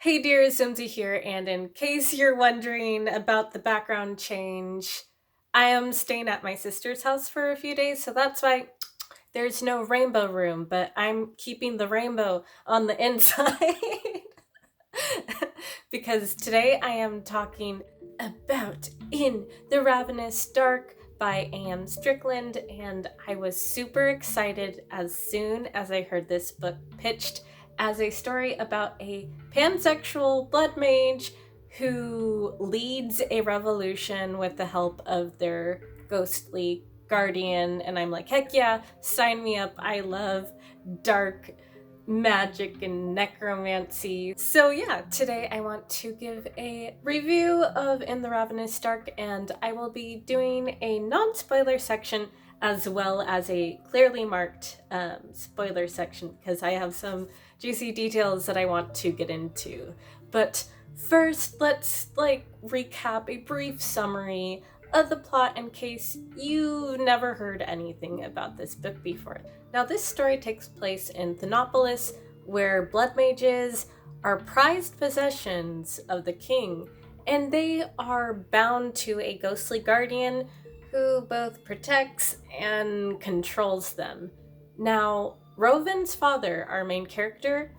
Hey dear, Zimzi here, and in case you're wondering about the background change, I am staying at my sister's house for a few days, so that's why there's no rainbow room, but I'm keeping the rainbow on the inside. Because today I am talking about In the Ravenous Dark by A.M.Strickland, and I was super excited as soon as I heard this book pitched as a story about a pansexual blood mage who leads a revolution with the help of their ghostly guardian. And I'm like, heck yeah, sign me up. I love dark magic and necromancy. So yeah, today I want to give a review of In the Ravenous Dark, and I will be doing a non-spoiler section as well as a clearly marked spoiler section because I have some juicy details that I want to get into. But first, let's recap a brief summary of the plot in case you never heard anything about this book before. Now, this story takes place in Thanopolis, where bloodmages are prized possessions of the king, and they are bound to a ghostly guardian who both protects and controls them. Now, Rovan's father, our main character,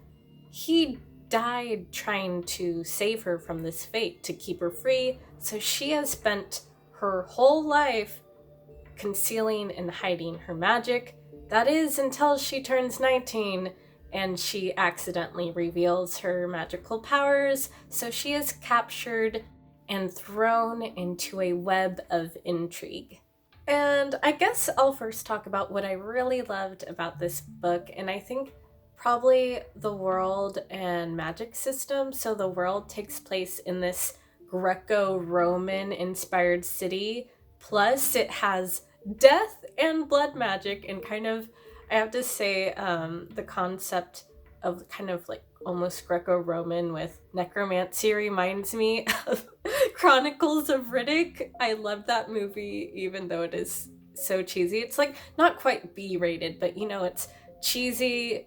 he died trying to save her from this fate, to keep her free, so she has spent her whole life concealing and hiding her magic. That is until she turns 19 and she accidentally reveals her magical powers, so she is captured and thrown into a web of intrigue. And I guess I'll first talk about what I really loved about this book, and I think probably the world and magic system. So the world takes place in this Greco-Roman inspired city, plus it has death and blood magic, and kind of, I have to say, the concept of kind of like almost Greco-Roman with necromancy reminds me of Chronicles of Riddick. I love that movie, even though it is so cheesy. It's like not quite B-rated, but it's cheesy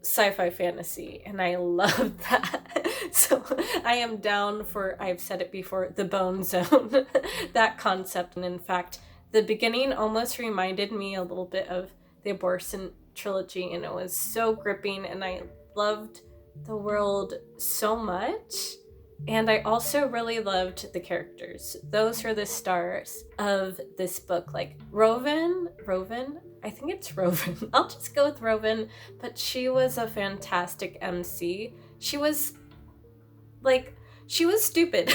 sci-fi fantasy, and I love that. So I am down for, I've said it before, the Bone Zone, that concept. And in fact, the beginning almost reminded me a little bit of the Abortion trilogy, and it was so gripping, and I loved the world so much. And I also really loved the characters. Those are the stars of this book. Like Rovan, I think it's Rovan. I'll just go with Rovan, but she was a fantastic MC. She was stupid.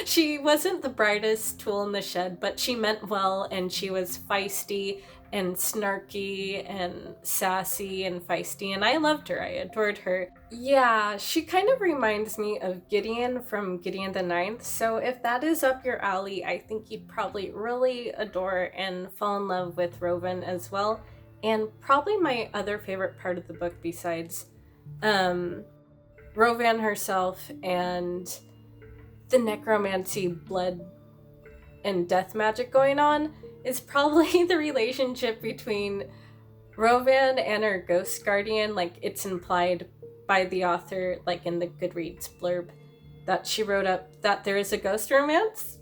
She wasn't the brightest tool in the shed, but she meant well, and she was feisty and snarky and sassy and feisty, and I loved her. I adored her. Yeah, she kind of reminds me of Gideon from Gideon the Ninth, so if that is up your alley, I think you'd probably really adore and fall in love with Rovan as well. And probably my other favorite part of the book, besides Rovan herself and the necromancy, blood and death magic going on, is probably the relationship between Rovan and her ghost guardian. Like, it's implied by the author, like in the Goodreads blurb that she wrote up, that there is a ghost romance,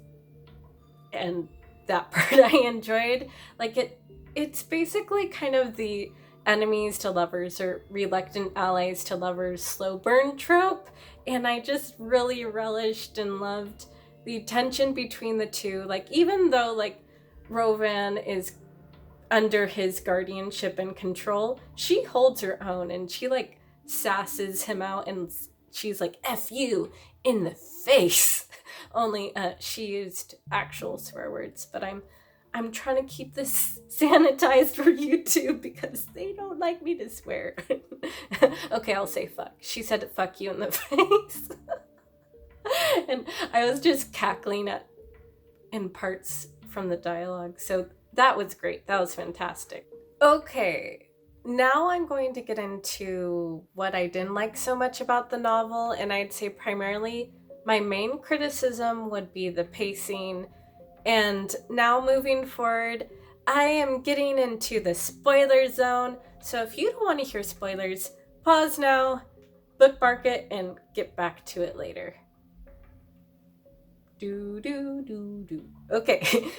and that part I enjoyed. Like, it's basically kind of the enemies to lovers or reluctant allies to lovers slow burn trope, and I just really relished and loved the tension between the two. Like, even though Rovan is under his guardianship and control, she holds her own, and she sasses him out, and she's like, F you in the face. Only she used actual swear words, but I'm trying to keep this sanitized for YouTube because they don't like me to swear. Okay, I'll say fuck. She said fuck you in the face. And I was just cackling in parts from the dialogue. So that was great. That was fantastic. Okay, now I'm going to get into what I didn't like so much about the novel, and I'd say primarily my main criticism would be the pacing. And now moving forward, I am getting into the spoiler zone. So if you don't want to hear spoilers, pause now bookmark it and get back to it later. Okay.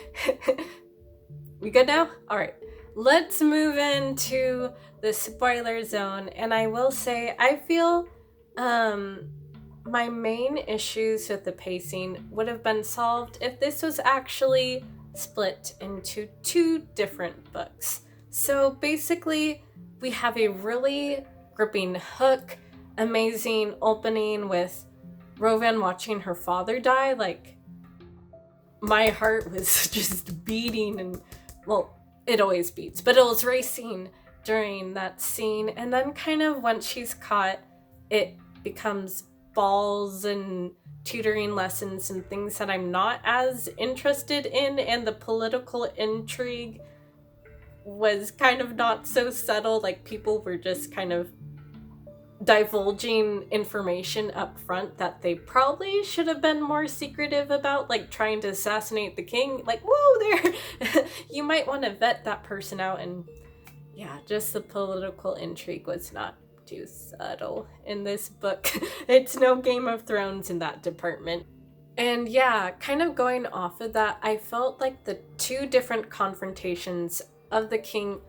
We good now? All right. Let's move into the spoiler zone. And I will say, I feel my main issues with the pacing would have been solved if this was actually split into 2 different books. So basically, we have a really gripping hook, amazing opening with Rovan watching her father die. Like, my heart was just beating, and well, it always beats, but it was racing during that scene. And then kind of once she's caught, it becomes balls and tutoring lessons and things that I'm not as interested in, and the political intrigue was kind of not so subtle. Like, people were just kind of divulging information up front that they probably should have been more secretive about, like trying to assassinate the king. Like, whoa there! You might want to vet that person out. And yeah, just the political intrigue was not too subtle in this book. It's no Game of Thrones in that department. And yeah, kind of going off of that, I felt like the 2 different confrontations of the king,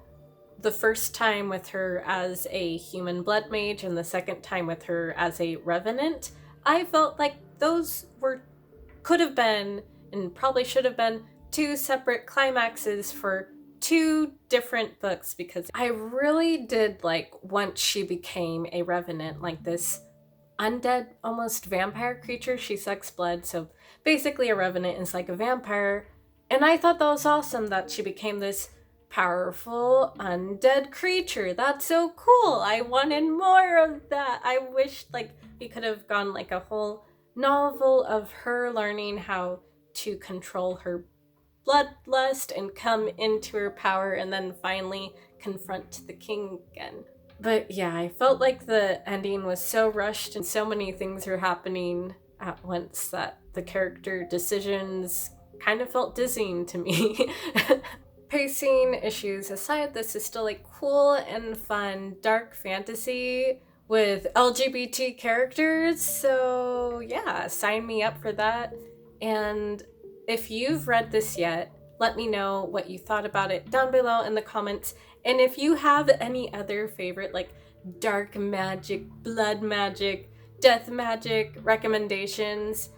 the first time with her as a human blood mage and the second time with her as a revenant, I felt like those could have been and probably should have been 2 separate climaxes for 2 different books, because I really did like once she became a revenant, like this undead, almost vampire creature. She sucks blood, so basically a revenant is like a vampire, and I thought that was awesome that she became this powerful undead creature. That's so cool. I wanted more of that. I wish like we could have gone like a whole novel of her learning how to control her bloodlust and come into her power and then finally confront the king again. But yeah, I felt like the ending was so rushed and so many things were happening at once that the character decisions kind of felt dizzying to me. Pacing issues aside, this is still a cool and fun dark fantasy with LGBT characters, so yeah, sign me up for that. And if you've read this yet, let me know what you thought about it down below in the comments. And if you have any other favorite like dark magic, blood magic, death magic recommendations,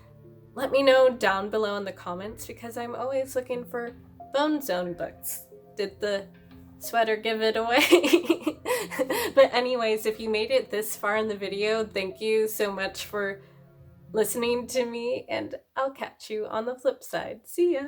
let me know down below in the comments, because I'm always looking for Bone Zone books. Did the sweater give it away? But anyways, if you made it this far in the video, thank you so much for listening to me, and I'll catch you on the flip side. See ya!